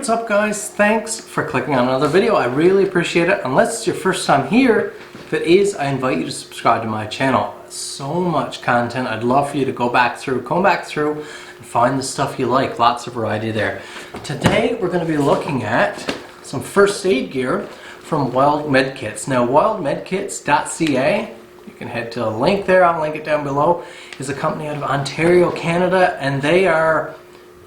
what's up guys? Thanks for clicking on another video. I really appreciate it. Unless it's your first time here, if it is, I invite you to subscribe to my channel. So much content. I'd love for you to come back through and find the stuff you like. Lots of variety there. Today we're going to be looking at some first aid gear from WILDMEDKITS. Now WILDMEDKITS.ca, you can head to a link there, I'll link it down below, is a company out of Ontario, Canada, and they are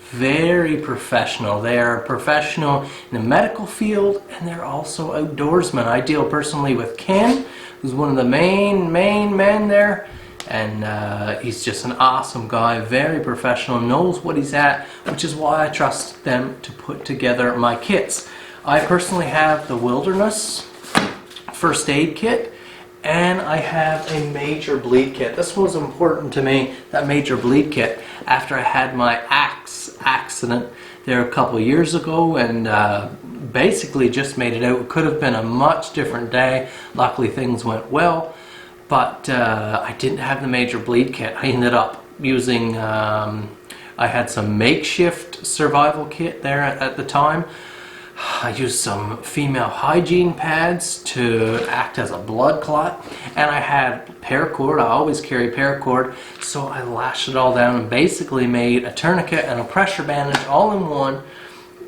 very professional. They are professional in the medical field, and they're also outdoorsmen. I deal personally with Ken, who's one of the main men there, and he's just an awesome guy, very professional, knows what he's at, which is why I trust them to put together my kits. I personally have the Wilderness first aid kit, and I have a major bleed kit. This was important to me, that major bleed kit, after I had my axe accident there a couple of years ago, and basically just made it out. It could have been a much different day. Luckily things went well, but I didn't have the major bleed kit. I ended up using, I had some makeshift survival kit there at the time. I used some female hygiene pads to act as a blood clot, and I had paracord. I always carry paracord, so I lashed it all down and basically made a tourniquet and a pressure bandage all in one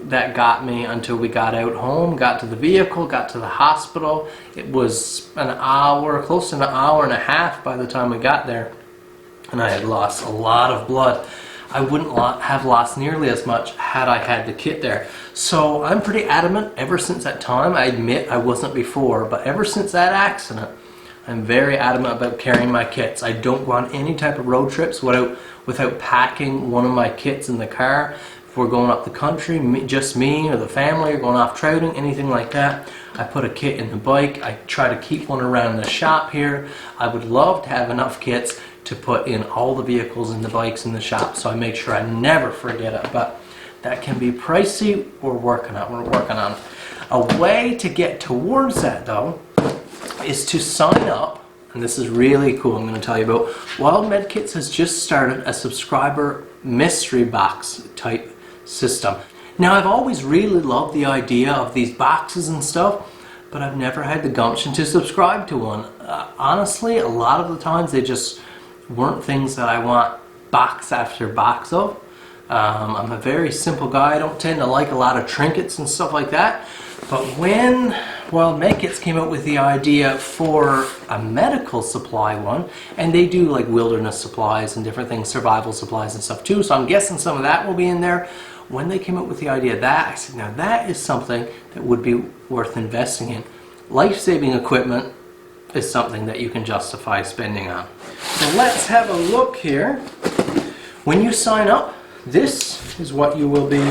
that got me until we got out home, got to the vehicle, got to the hospital. It was an hour, close to an hour and a half by the time we got there, and I had lost a lot of blood. I wouldn't have lost nearly as much had I had the kit there. So I'm pretty adamant ever since that time. I admit I wasn't before, but ever since that accident, I'm very adamant about carrying my kits. I don't go on any type of road trips without packing one of my kits in the car. If we're going up the country, just me or the family, or going off trouting, anything like that, I put a kit in the bike. I try to keep one around the shop here. I would love to have enough kits to put in all the vehicles and the bikes in the shop, so I make sure I never forget it, but that can be pricey. We're working on it. A way to get towards that though is to sign up, and this is really cool, I'm going to tell you about. WILDMEDKITS has just started a subscriber mystery box type system. Now I've always really loved the idea of these boxes and stuff, but I've never had the gumption to subscribe to one. Honestly, a lot of the times they just weren't things that I want box after box of. I'm a very simple guy. I don't tend to like a lot of trinkets and stuff like that. But when WILDMEDKITS came up with the idea for a medical supply one, and they do like wilderness supplies and different things, survival supplies and stuff too, so I'm guessing some of that will be in there. When they came up with the idea of that, I said, now that is something that would be worth investing in. Life-saving equipment is something that you can justify spending on. So let's have a look here. When you sign up, this is what you will be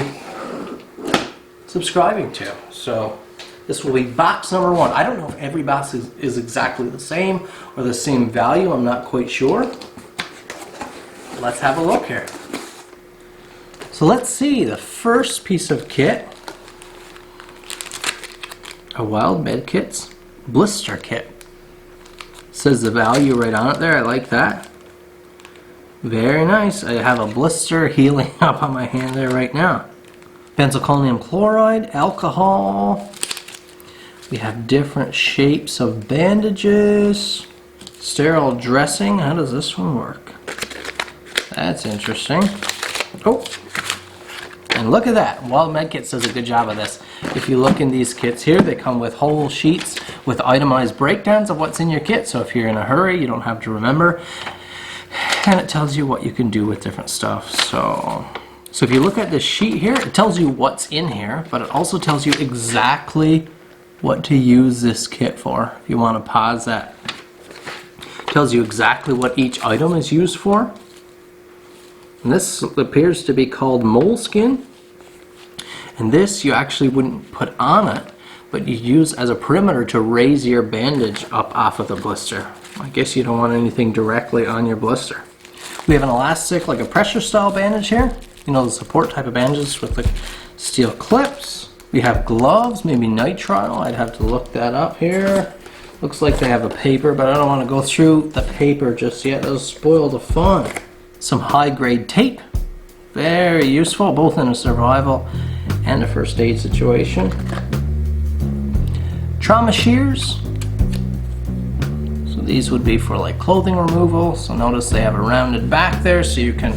subscribing to. So this will be box number one. I don't know if every box is exactly the same or the same value. I'm not quite sure. Let's have a look here. So let's see, the first piece of kit, a WILDMEDKITS blister kit. Says the value right on it there. I like that. Very nice. I have a blister healing up on my hand there right now. Benzalkonium chloride, alcohol. We have different shapes of bandages. Sterile dressing. How does this one work? That's interesting. Oh, and look at that. WILDMEDKITS does a good job of this. If you look in these kits here, they come with whole sheets with itemized breakdowns of what's in your kit, so if you're in a hurry you don't have to remember, and it tells you what you can do with different stuff. So if you look at this sheet here, it tells you what's in here, but it also tells you exactly what to use this kit for. If you want to pause that, it tells you exactly what each item is used for. And this appears to be called moleskin, and this you actually wouldn't put on it, but you use as a perimeter to raise your bandage up off of the blister. I guess you don't want anything directly on your blister. We have an elastic, like a pressure style bandage here. You know, the support type of bandages with the steel clips. We have gloves, maybe nitrile. I'd have to look that up here. Looks like they have a paper, but I don't want to go through the paper just yet. It'll spoil the fun. Some high grade tape. Very useful, both in a survival and a first aid situation. Trauma shears. So these would be for like clothing removal. So notice they have a rounded back there so you can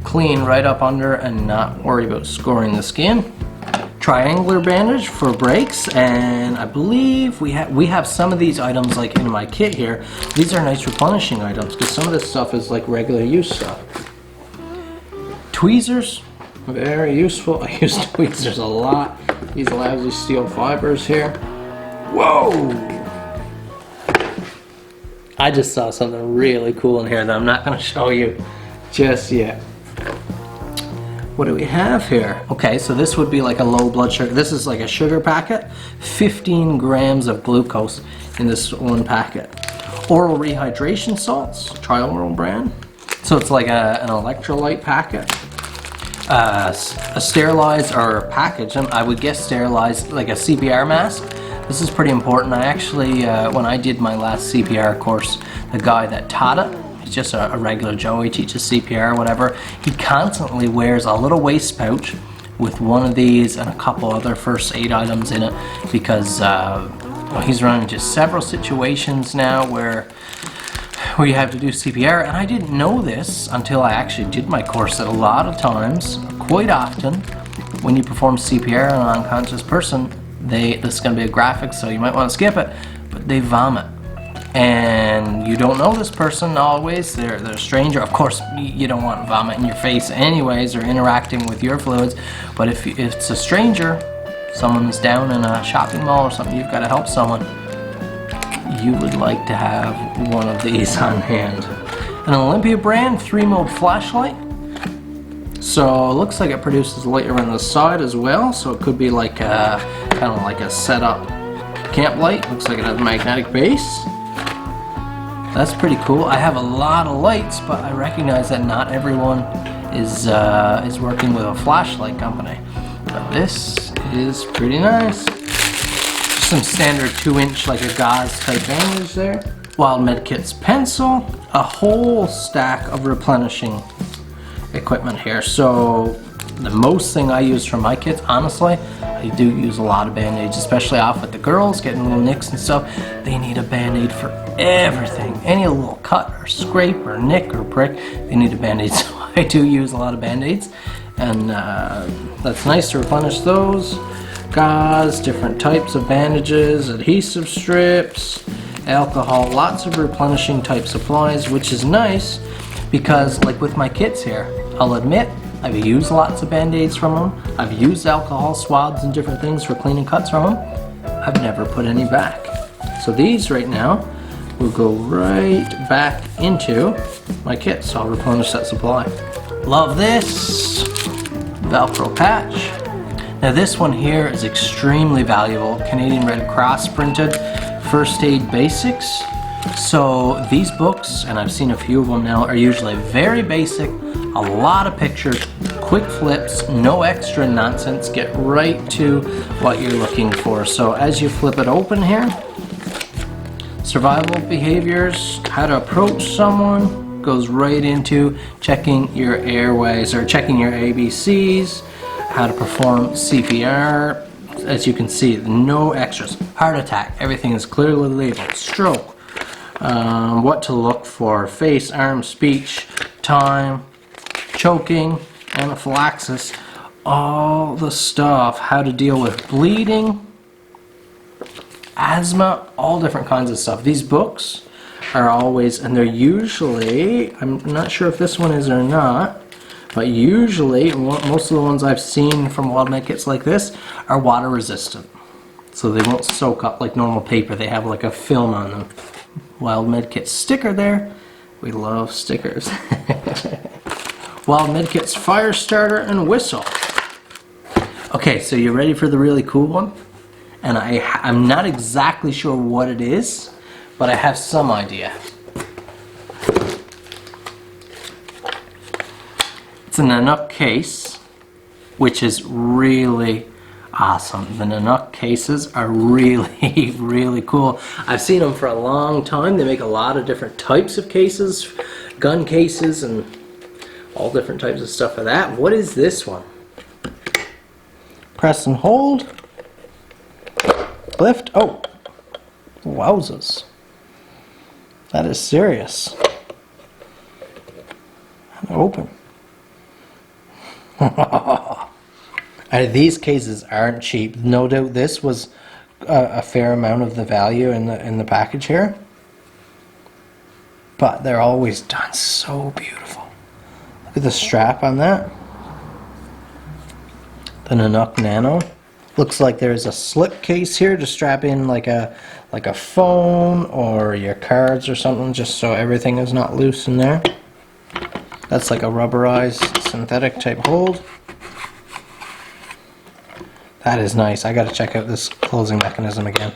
clean right up under and not worry about scoring the skin. Triangular bandage for breaks, and I believe we have some of these items like in my kit here. These are nice replenishing items because some of this stuff is like regular use stuff. Tweezers, very useful. I use tweezers a lot. These lousy steel fibers here. Whoa! I just saw something really cool in here that I'm not going to show you just yet. What do we have here? Okay, so this would be like a low blood sugar. This is like a sugar packet. 15 grams of glucose in this one packet. Oral rehydration salts, Trial brand. So it's like an electrolyte packet. A sterilized or package, I would guess sterilized, like a CPR mask. This is pretty important. I actually, when I did my last CPR course, the guy that taught it, he's just a regular Joe, he teaches CPR or whatever, he constantly wears a little waist pouch with one of these and a couple other first aid items in it because well, he's run into several situations now where you have to do CPR, and I didn't know this until I actually did my course, that a lot of times, quite often, when you perform CPR on an unconscious person, this is going to be a graphic, so you might want to skip it, but they vomit. And you don't know this person always, they're a stranger. Of course, you don't want vomit in your face anyways, or interacting with your fluids, but if it's a stranger, someone's down in a shopping mall or something, you've got to help someone, you would like to have one of these on hand. An Olympia brand 3-mode flashlight. So it looks like it produces light around the side as well, so it could be like a kind of like a setup camp light. Looks like it has a magnetic base. That's pretty cool. I have a lot of lights, but I recognize that not everyone is working with a flashlight company. But this is pretty nice. Some standard 2-inch like a gauze type bandage there. WILDMEDKITS pencil. A whole stack of replenishing equipment here. So the most thing I use for my kits, honestly, I do use a lot of band-aids, especially off with the girls, getting little nicks and stuff. They need a band-aid for everything. Any little cut or scrape or nick or prick, they need a band-aid. So I do use a lot of band-aids, and that's nice to replenish those. Gauze, different types of bandages, adhesive strips, alcohol, lots of replenishing type supplies, which is nice because like with my kits here, I'll admit I've used lots of band-aids from them. I've used alcohol swabs and different things for cleaning cuts from them. I've never put any back. So these right now will go right back into my kit, so I'll replenish that supply. Love this Velcro patch. Now this one here is extremely valuable. Canadian Red Cross printed First Aid Basics. So these books, and I've seen a few of them now, are usually very basic, a lot of pictures, quick flips, no extra nonsense, get right to what you're looking for. So as you flip it open here, survival behaviors, how to approach someone, goes right into checking your airways or checking your ABCs, how to perform CPR. As you can see, no extras. Heart attack, everything is clearly labeled. Stroke, what to look for, face, arm, speech, time, choking, anaphylaxis, all the stuff, how to deal with bleeding, asthma, all different kinds of stuff. These books are always, and they're usually, I'm not sure if this one is or not, but usually most of the ones I've seen from WILDMEDKITS like this are water resistant. So they won't soak up like normal paper, they have like a film on them. WILDMEDKITS sticker there. We love stickers. WILDMEDKITS fire starter and whistle. Okay, so you're ready for the really cool one? And I'm not exactly sure what it is, but I have some idea. It's a Nanook case, which is really awesome. The Nanook cases are really, really cool. I've seen them for a long time. They make a lot of different types of cases, gun cases and all different types of stuff for that. What is this one? Press and hold. Lift. Oh, wowzers. That is serious. And open. And these cases aren't cheap. No doubt this was a fair amount of the value in the package here. But they're always done so beautiful. Look at the strap on that. The Nanook Nano. Looks like there's a slip case here to strap in like a phone or your cards or something, just so everything is not loose in there. That's like a rubberized synthetic type hold. That is nice. I gotta check out this closing mechanism again.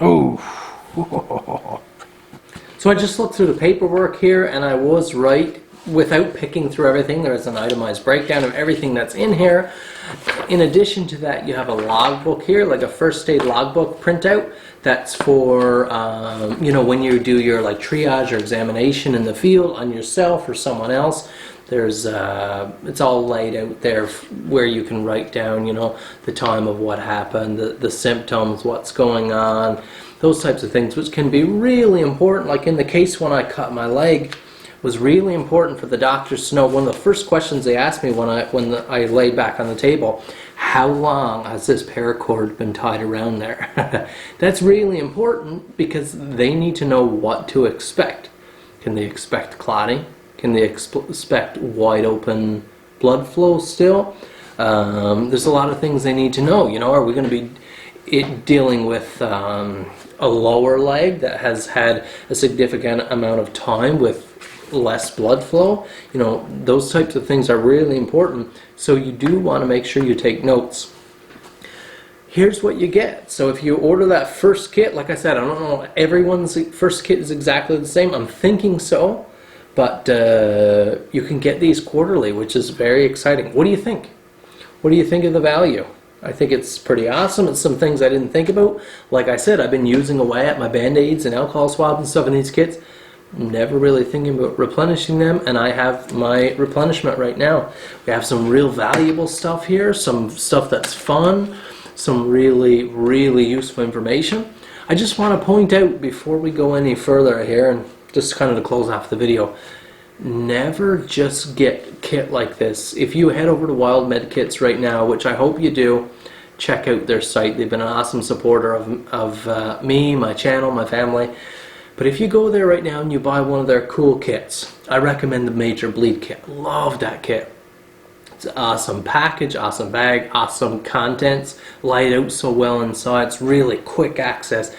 Oh. So I just looked through the paperwork here, and I was right. Without picking through everything, there is an itemized breakdown of everything that's in here. In addition to that, you have a logbook here, like a first aid logbook printout. That's for you know, when you do your like triage or examination in the field on yourself or someone else. There's it's all laid out there where you can write down, you know, the time of what happened, the symptoms, what's going on, those types of things, which can be really important. Like in the case when I cut my leg, was really important for the doctors to know. One of the first questions they asked me when I lay back on the table, how long has this paracord been tied around there? That's really important because they need to know what to expect. Can they expect clotting? Can they expect wide open blood flow still? There's a lot of things they need to know. You know, are we going to be dealing with a lower leg that has had a significant amount of time with less blood flow? You know, those types of things are really important, so you do want to make sure you take notes. Here's what you get. So if you order that first kit, like I said, I don't know everyone's first kit is exactly the same. I'm thinking so, but you can get these quarterly, which is very exciting. What do you think? What do you think of the value? I think it's pretty awesome. It's some things I didn't think about. Like I said, I've been using away at my Band-Aids and alcohol swabs and stuff in these kits. Never really thinking about replenishing them, and I have my replenishment right now. We have some real valuable stuff here, some stuff that's fun, some really, really useful information. I just want to point out before we go any further here, and just kind of to close off the video, never just get a kit like this. If you head over to WILDMEDKITS right now, which I hope you do, check out their site. They've been an awesome supporter of me, my channel, my family. But if you go there right now and you buy one of their cool kits, I recommend the Major Bleed kit. Love that kit. It's an awesome package, awesome bag, awesome contents, laid out so well inside. It's really quick access.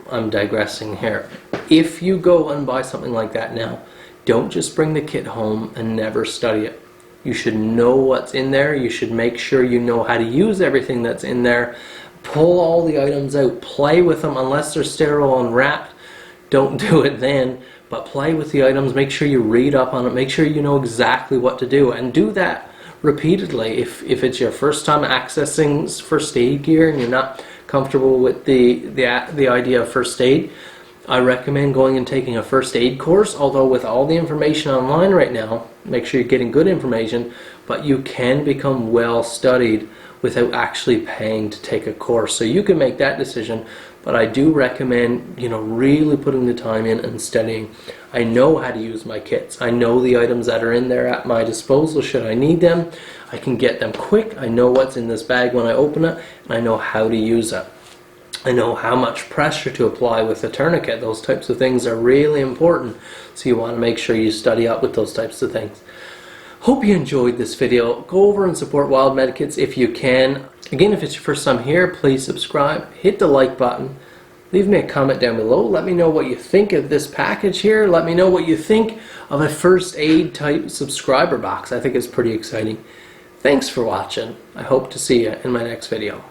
I'm digressing here. If you go and buy something like that now, don't just bring the kit home and never study it. You should know what's in there. You should make sure you know how to use everything that's in there. Pull all the items out. Play with them unless they're sterile and wrapped. Don't do it then, but play with the items. Make sure you read up on it. Make sure you know exactly what to do, and do that repeatedly. If it's your first time accessing first aid gear and you're not comfortable with the idea of first aid, I recommend going and taking a first aid course. Although with all the information online right now, make sure you're getting good information, but you can become well studied without actually paying to take a course. So you can make that decision, but I do recommend, you know, really putting the time in and studying. I know how to use my kits. I know the items that are in there at my disposal should I need them. I can get them quick. I know what's in this bag when I open it, and I know how to use it. I know how much pressure to apply with a tourniquet. Those types of things are really important, so you want to make sure you study up with those types of things. Hope you enjoyed this video. Go over and support WILDMEDKITS if you can. Again, if it's your first time here, please subscribe. Hit the like button. Leave me a comment down below. Let me know what you think of this package here. Let me know what you think of a first aid type subscriber box. I think it's pretty exciting. Thanks for watching. I hope to see you in my next video.